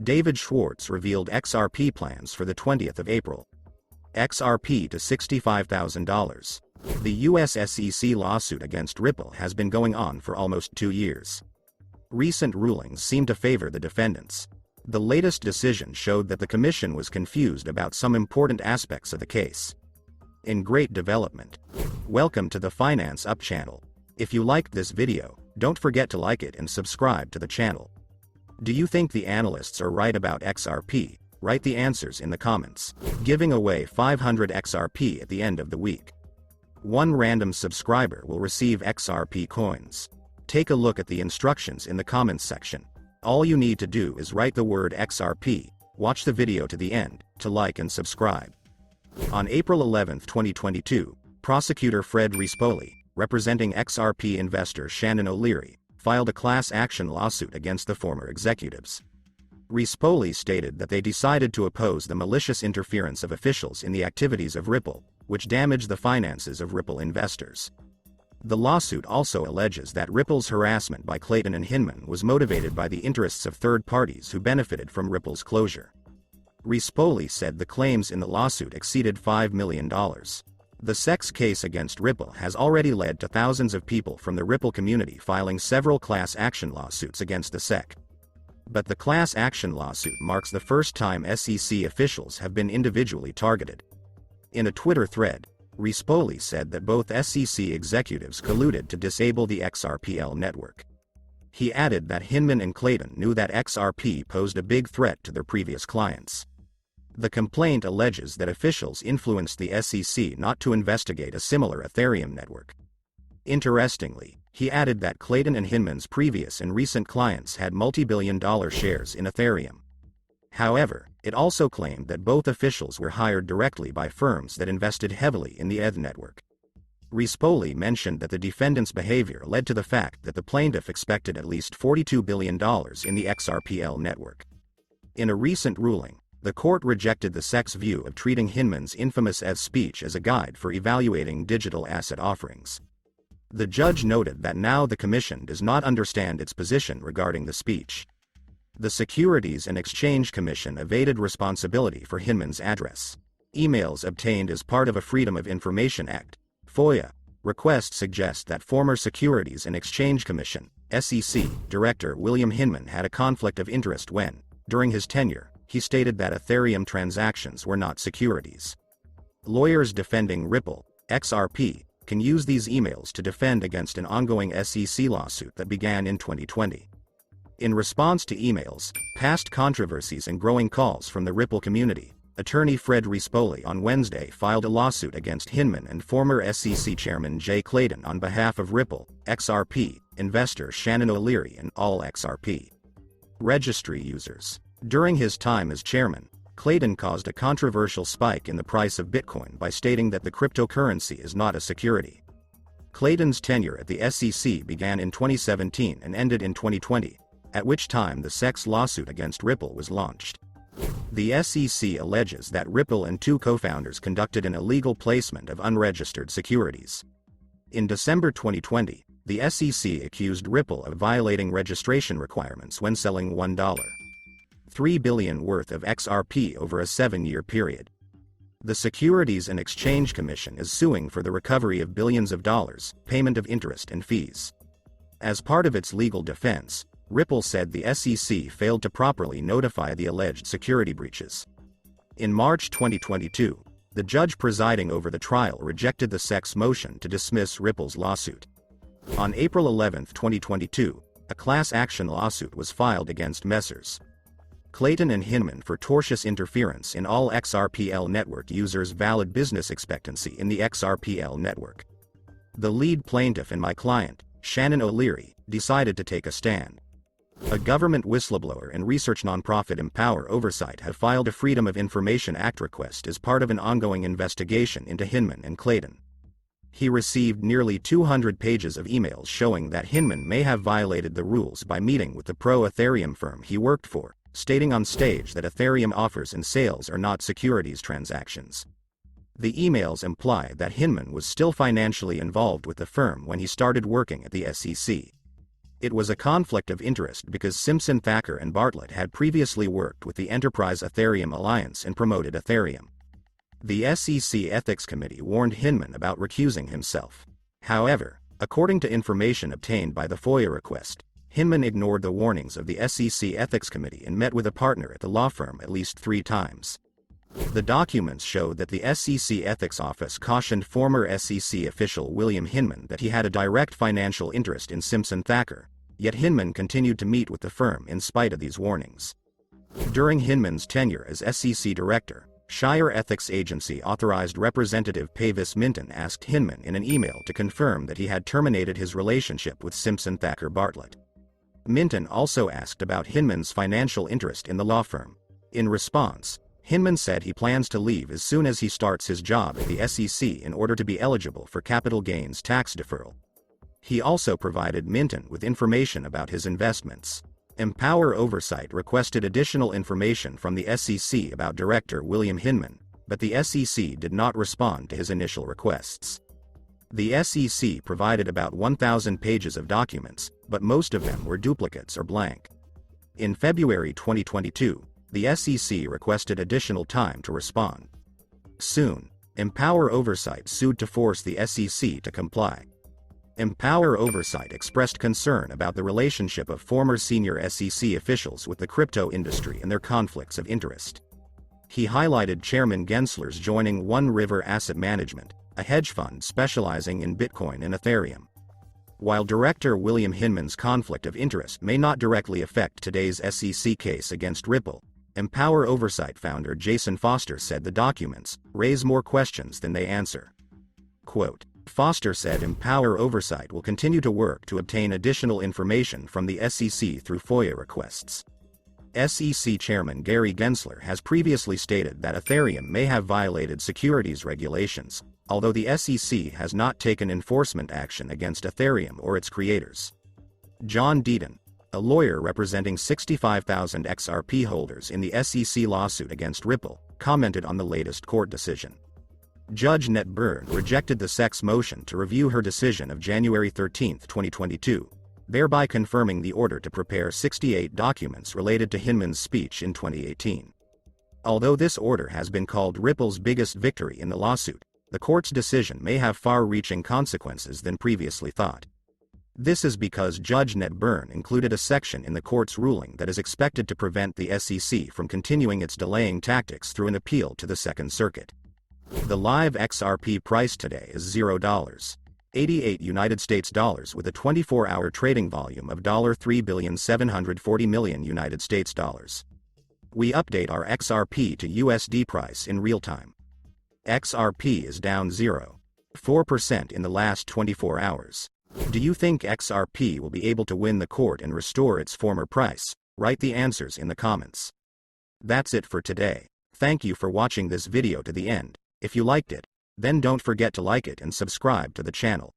David Schwartz revealed XRP plans for the 20th of April. XRP to $65,000. The US SEC lawsuit against Ripple has been going on for almost 2 years. Recent rulings seem to favor the defendants. The latest decision showed that the commission was confused about some important aspects of the case. In great development. Welcome to the Finance Up channel. If you liked this video, don't forget to like it and subscribe to the channel. Do you think the analysts are right about XRP? Write the answers in the comments. Giving away 500 XRP at the end of the week. One random subscriber will receive XRP coins. Take a look at the instructions in the comments section. All you need to do is write the word XRP, watch the video to the end, to like and subscribe. On April 11, 2022, prosecutor Fred Rispoli, representing XRP investor Shannon O'Leary, filed a class action lawsuit against the former executives. Rispoli stated that they decided to oppose the malicious interference of officials in the activities of Ripple, which damaged the finances of Ripple investors. The lawsuit also alleges that Ripple's harassment by Clayton and Hinman was motivated by the interests of third parties who benefited from Ripple's closure. Rispoli said the claims in the lawsuit exceeded $5 million. The SEC case against Ripple has already led to thousands of people from the Ripple community filing several class action lawsuits against the SEC. But the class action lawsuit marks the first time SEC officials have been individually targeted. In a Twitter thread, Rispoli said that both SEC executives colluded to disable the XRPL network. He added that Hinman and Clayton knew that XRP posed a big threat to their previous clients. The complaint alleges that officials influenced the SEC not to investigate a similar Ethereum network. Interestingly, he added that Clayton and Hinman's previous and recent clients had multi-billion-dollar shares in Ethereum. However, it also claimed that both officials were hired directly by firms that invested heavily in the ETH network. Rispoli mentioned that the defendants' behavior led to the fact that the plaintiff expected at least $42 billion in the XRPL network. In a recent ruling, the court rejected the SEC's view of treating Hinman's infamous ETH speech as a guide for evaluating digital asset offerings. The judge noted that now the commission does not understand its position regarding the speech. The Securities and Exchange Commission evaded responsibility for Hinman's address. Emails obtained as part of a Freedom of Information Act (FOIA) request suggest that former Securities and Exchange Commission (SEC) Director William Hinman had a conflict of interest when, during his tenure, he stated that Ethereum transactions were not securities. Lawyers defending Ripple, XRP, can use these emails to defend against an ongoing SEC lawsuit that began in 2020. In response to emails, past controversies and growing calls from the Ripple community, attorney Fred Rispoli on Wednesday filed a lawsuit against Hinman and former SEC Chairman Jay Clayton on behalf of Ripple, XRP, investor Shannon O'Leary and all XRP registry users. During his time as chairman, Clayton caused a controversial spike in the price of Bitcoin by stating that the cryptocurrency is not a security. Clayton's tenure at the SEC began in 2017 and ended in 2020, at which time the SEC's lawsuit against Ripple was launched. The SEC alleges that Ripple and two co-founders conducted an illegal placement of unregistered securities. In December 2020, the SEC accused Ripple of violating registration requirements when selling $1.3 billion worth of XRP over a 7-year period. The Securities and Exchange Commission is suing for the recovery of billions of dollars, payment of interest and fees. As part of its legal defense, Ripple said the SEC failed to properly notify the alleged security breaches. In March 2022, the judge presiding over the trial rejected the SEC's motion to dismiss Ripple's lawsuit. On April 11, 2022, a class action lawsuit was filed against Messrs. Clayton and Hinman for tortious interference in all XRPL network users' valid business expectancy in the XRPL network. The lead plaintiff and my client, Shannon O'Leary, decided to take a stand. A government whistleblower and research nonprofit Empower Oversight have filed a Freedom of Information Act request as part of an ongoing investigation into Hinman and Clayton. He received nearly 200 pages of emails showing that Hinman may have violated the rules by meeting with the pro-Ethereum firm he worked for, stating on stage that Ethereum offers and sales are not securities transactions. The emails imply that Hinman was still financially involved with the firm when he started working at the SEC. It was a conflict of interest because Simpson Thacker and Bartlett had previously worked with the Enterprise Ethereum Alliance and promoted Ethereum. The SEC Ethics Committee warned Hinman about recusing himself. However, according to information obtained by the FOIA request, Hinman ignored the warnings of the SEC Ethics Committee and met with a partner at the law firm at least 3 times. The documents showed that the SEC Ethics Office cautioned former SEC official William Hinman that he had a direct financial interest in Simpson Thacker, yet Hinman continued to meet with the firm in spite of these warnings. During Hinman's tenure as SEC Director, Shire Ethics Agency authorized Representative Pavis Minton asked Hinman in an email to confirm that he had terminated his relationship with Simpson Thacker Bartlett. Minton also asked about Hinman's financial interest in the law firm. In response, Hinman said he plans to leave as soon as he starts his job at the SEC in order to be eligible for capital gains tax deferral. He also provided Minton with information about his investments. Empower Oversight requested additional information from the SEC about Director William Hinman, but the SEC did not respond to his initial requests. The SEC provided about 1,000 pages of documents, but most of them were duplicates or blank. In February 2022, the SEC requested additional time to respond. Soon, Empower Oversight sued to force the SEC to comply. Empower Oversight expressed concern about the relationship of former senior SEC officials with the crypto industry and their conflicts of interest. He highlighted Chairman Gensler's joining One River Asset Management, a hedge fund specializing in Bitcoin and Ethereum. While Director William Hinman's conflict of interest may not directly affect today's SEC case against Ripple, Empower Oversight founder Jason Foster said the documents raise more questions than they answer. Quote, Foster said Empower Oversight will continue to work to obtain additional information from the SEC through FOIA requests. SEC Chairman Gary Gensler has previously stated that Ethereum may have violated securities regulations, although the SEC has not taken enforcement action against Ethereum or its creators. John Deaton, a lawyer representing 65,000 XRP holders in the SEC lawsuit against Ripple, commented on the latest court decision. Judge Net Byrne rejected the SEC's motion to review her decision of January 13, 2022, thereby confirming the order to prepare 68 documents related to Hinman's speech in 2018. Although this order has been called Ripple's biggest victory in the lawsuit, the court's decision may have far-reaching consequences than previously thought. This is because Judge Net Byrne included a section in the court's ruling that is expected to prevent the SEC from continuing its delaying tactics through an appeal to the Second Circuit. The live XRP price today is $0.88 United States dollars with a 24-hour trading volume of $3,740,000,000 United States dollars. We update our XRP to USD price in real time. XRP is down 0.4% in the last 24 hours. Do you think XRP will be able to win the court and restore its former price? Write the answers in the comments. That's it for today. Thank you for watching this video to the end. If you liked it, then don't forget to like it and subscribe to the channel.